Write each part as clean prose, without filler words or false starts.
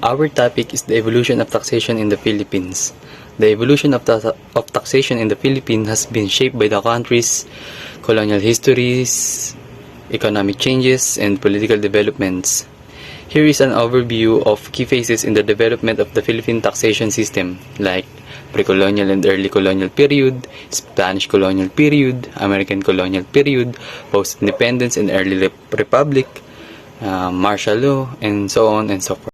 Our topic is the evolution of taxation in the Philippines. The evolution of taxation in the Philippines has been shaped by the country's colonial histories, economic changes, and political developments. Here is an overview of key phases in the development of the Philippine taxation system, like pre-colonial and early colonial period, Spanish colonial period, American colonial period, post-independence and early republic, martial law, and so on and so forth.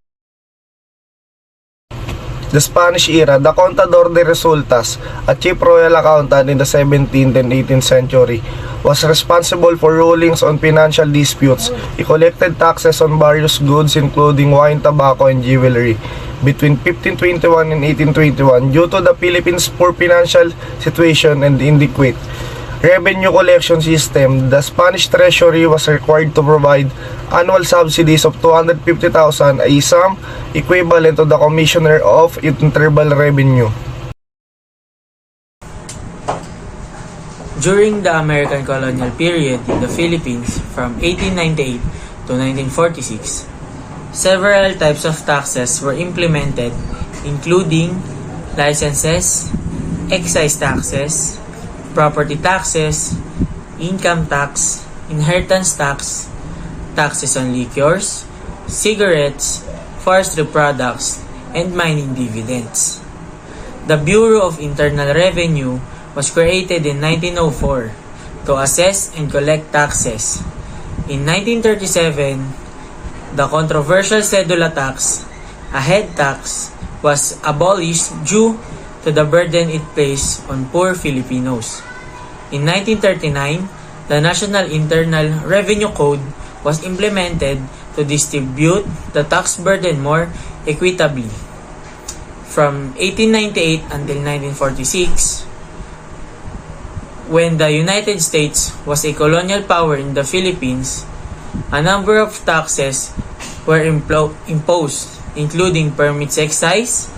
The Spanish era, the Contador de Resultas, a chief royal accountant in the 17th and 18th century, was responsible for rulings on financial disputes. He collected taxes on various goods including wine, tobacco, and jewelry. Between 1521 and 1821, due to the Philippines' poor financial situation and inadequate revenue collection system, the Spanish treasury was required to provide annual subsidies of 250,000, a sum equivalent to the Commissioner of Internal Revenue. During the American colonial period in the Philippines from 1898 to 1946, several types of taxes were implemented, including licenses, excise taxes, property taxes, income tax, inheritance tax, taxes on liquors, cigarettes, forestry products, and mining dividends. The Bureau of Internal Revenue was created in 1904 to assess and collect taxes. In 1937, the controversial cedula tax, a head tax, was abolished due to the burden it placed on poor Filipinos. In 1939, the National Internal Revenue Code was implemented to distribute the tax burden more equitably. From 1898 until 1946, when the United States was a colonial power in the Philippines, a number of taxes were imposed, including permits excise,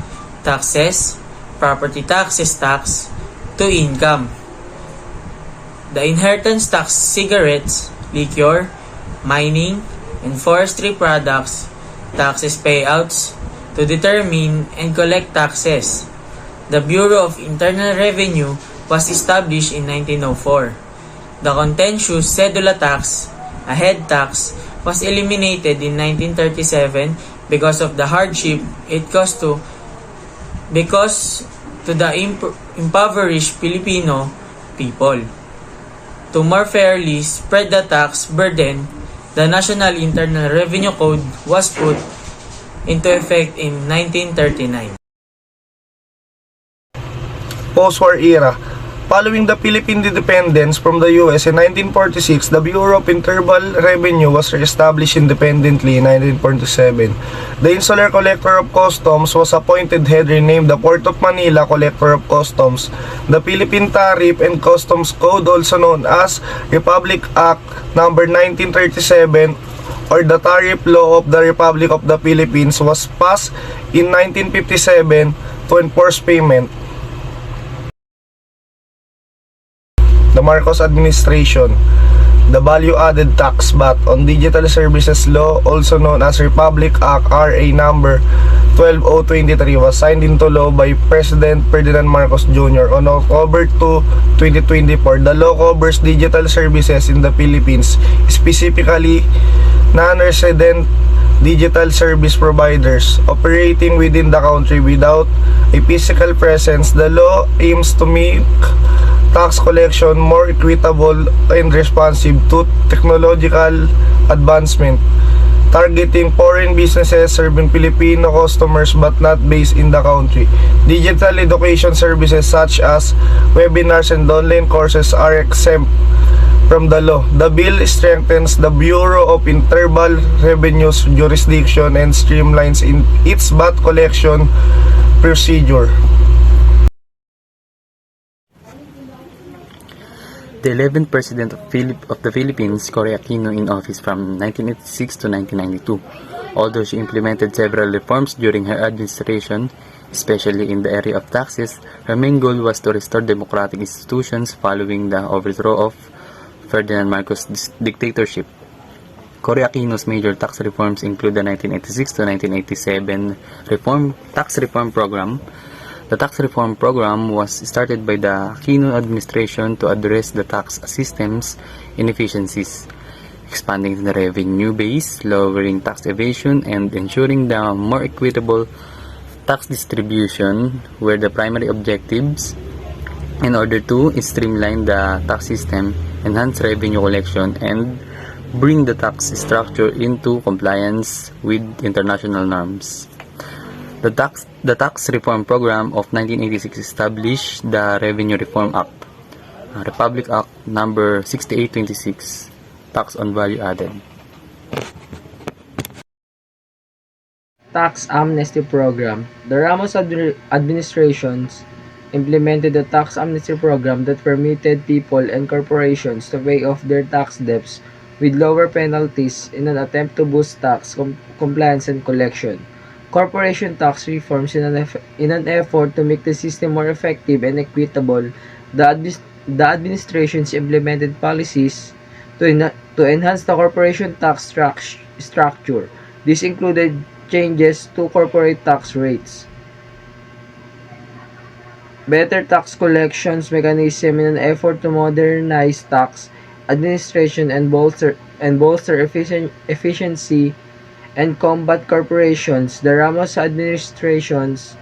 taxes, property taxes tax, to income. The inheritance tax, cigarettes, liquor, mining, and forestry products, taxes payouts, to determine and collect taxes. The Bureau of Internal Revenue was established in 1904. The contentious cedula tax, a head tax, was eliminated in 1937 because of the hardship it caused to the impoverished Filipino people. To more fairly spread the tax burden, the National Internal Revenue Code was put into effect in 1939. Post-war era. Following the Philippine independence from the U.S. in 1946, the Bureau of Internal Revenue was re-established independently in 1947. The Insular Collector of Customs was appointed head, renamed the Port of Manila Collector of Customs. The Philippine Tariff and Customs Code, also known as Republic Act No. 1937 or the Tariff Law of the Republic of the Philippines, was passed in 1957 to enforce payment. The Marcos administration, the Value-Added Tax VAT on Digital Services Law, also known as Republic Act RA number 12023, was signed into law by President Ferdinand Marcos Jr. on October 2, 2024. The law covers digital services in the Philippines, specifically non-resident digital service providers operating within the country without a physical presence. The law aims to make tax collection more equitable and responsive to technological advancement, targeting foreign businesses serving Filipino customers but not based in the country. Digital education services such as webinars and online courses are exempt from the law. The bill strengthens the Bureau of Internal Revenue's jurisdiction and streamlines in its VAT collection procedure. The 11th President of the Philippines, Cory Aquino, in office from 1986 to 1992. Although she implemented several reforms during her administration, especially in the area of taxes, her main goal was to restore democratic institutions following the overthrow of Ferdinand Marcos' dictatorship. Cory Aquino's major tax reforms include the 1986 to 1987 tax reform program. The tax reform program was started by the Aquino administration to address the tax system's inefficiencies, expanding the revenue base, lowering tax evasion, and ensuring the more equitable tax distribution were the primary objectives. In order to streamline the tax system, enhance revenue collection, and bring the tax structure into compliance with international norms. The tax reform program of 1986 established the Revenue Reform Act, Republic Act number 6826, Tax on Value Added. Tax Amnesty Program. The Ramos administrations implemented the tax amnesty program that permitted people and corporations to pay off their tax debts with lower penalties in an attempt to boost tax compliance and collection. Corporation tax reforms in an effort to make the system more effective and equitable. The administrations implemented policies to enhance the corporation tax structure. This included changes to corporate tax rates, better tax collections mechanism in an effort to modernize tax administration and bolster efficiency and combat corporations. The Ramos administrations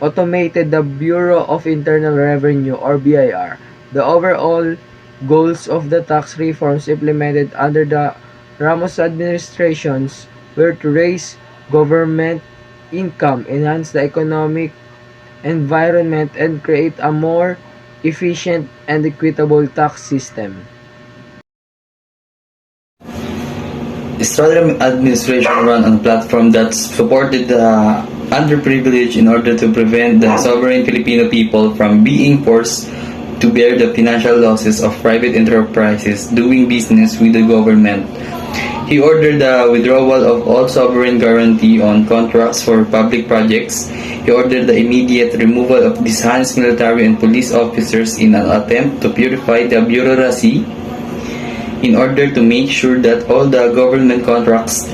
automated the Bureau of Internal Revenue or BIR. The overall goals of the tax reforms implemented under the Ramos administrations were to raise government income, enhance the economic environment, and create a more efficient and equitable tax system. Estrada administration ran on a platform that supported the underprivileged in order to prevent the sovereign Filipino people from being forced to bear the financial losses of private enterprises doing business with the government. He ordered the withdrawal of all sovereign guarantee on contracts for public projects. He ordered the immediate removal of dishonest military and police officers in an attempt to purify the bureaucracy in order to make sure that all the government contracts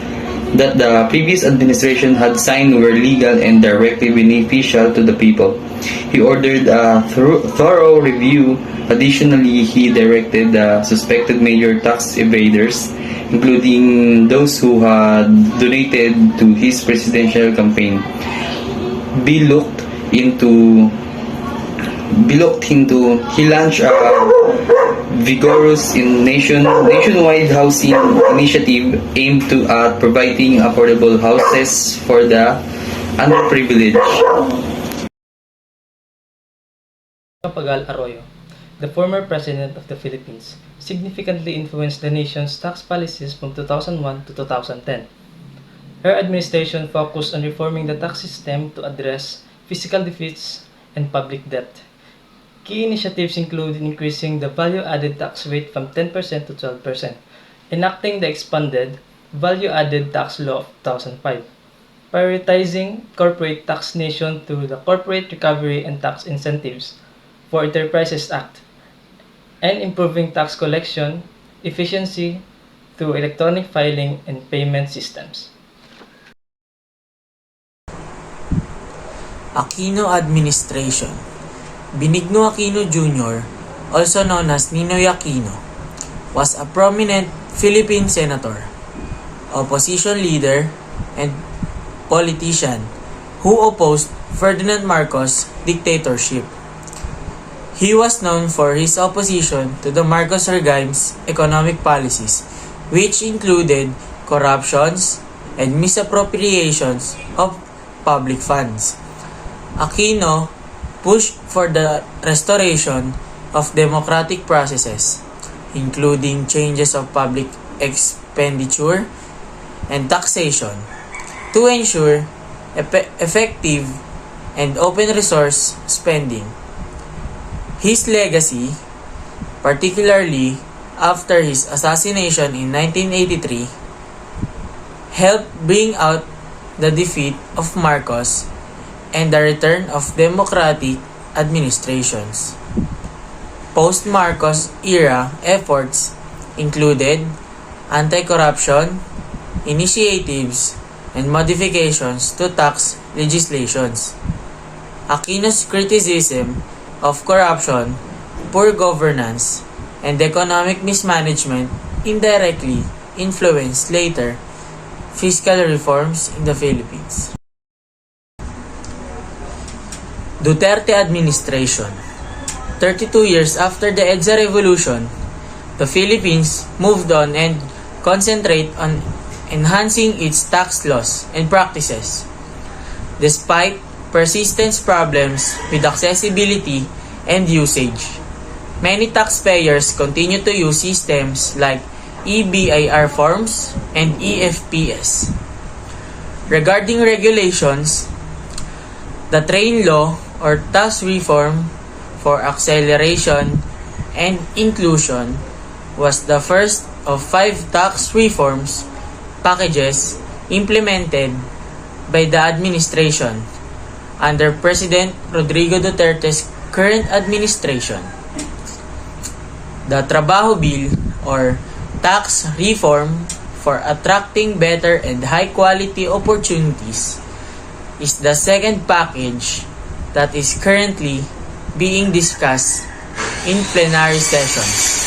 that the previous administration had signed were legal and directly beneficial to the people. He ordered a thorough review. Additionally, he directed the suspected major tax evaders, including those who had donated to his presidential campaign, be looked into. He launched a vigorous nationwide housing initiative aimed at providing affordable houses for the underprivileged. Pagal Arroyo, the former president of the Philippines, significantly influenced the nation's tax policies from 2001 to 2010. Her administration focused on reforming the tax system to address fiscal deficits and public debt. Key initiatives included increasing the value-added tax rate from 10% to 12%, enacting the expanded Value-Added Tax Law of 2005, prioritizing corporate taxation through the Corporate Recovery and Tax Incentives for Enterprises Act, and improving tax collection efficiency through electronic filing and payment systems. Aquino Administration. Benigno Aquino Jr., also known as Ninoy Aquino, was a prominent Philippine senator, opposition leader, and politician who opposed Ferdinand Marcos' dictatorship. He was known for his opposition to the Marcos regime's economic policies, which included corruptions and misappropriations of public funds. Aquino pushed for the restoration of democratic processes, including changes of public expenditure and taxation, to ensure effective and open resource spending. His legacy, particularly after his assassination in 1983, helped bring out the defeat of Marcos and the return of democratic administrations. Post-Marcos era efforts included anti-corruption initiatives, and modifications to tax legislations. Aquino's criticism of corruption, poor governance, and economic mismanagement indirectly influenced later fiscal reforms in the Philippines. Duterte administration. 32 years after the EDSA revolution, the Philippines moved on and concentrate on enhancing its tax laws and practices. Despite persistent problems with accessibility and usage, many taxpayers continue to use systems like EBIR forms and EFPS. Regarding regulations, the Train Law or Tax Reform for Acceleration and Inclusion was the first of 5 tax reforms packages implemented by the administration under President Rodrigo Duterte's current administration. The Trabaho Bill or Tax Reform for Attracting Better and High Quality Opportunities is the second package that is currently being discussed in plenary sessions.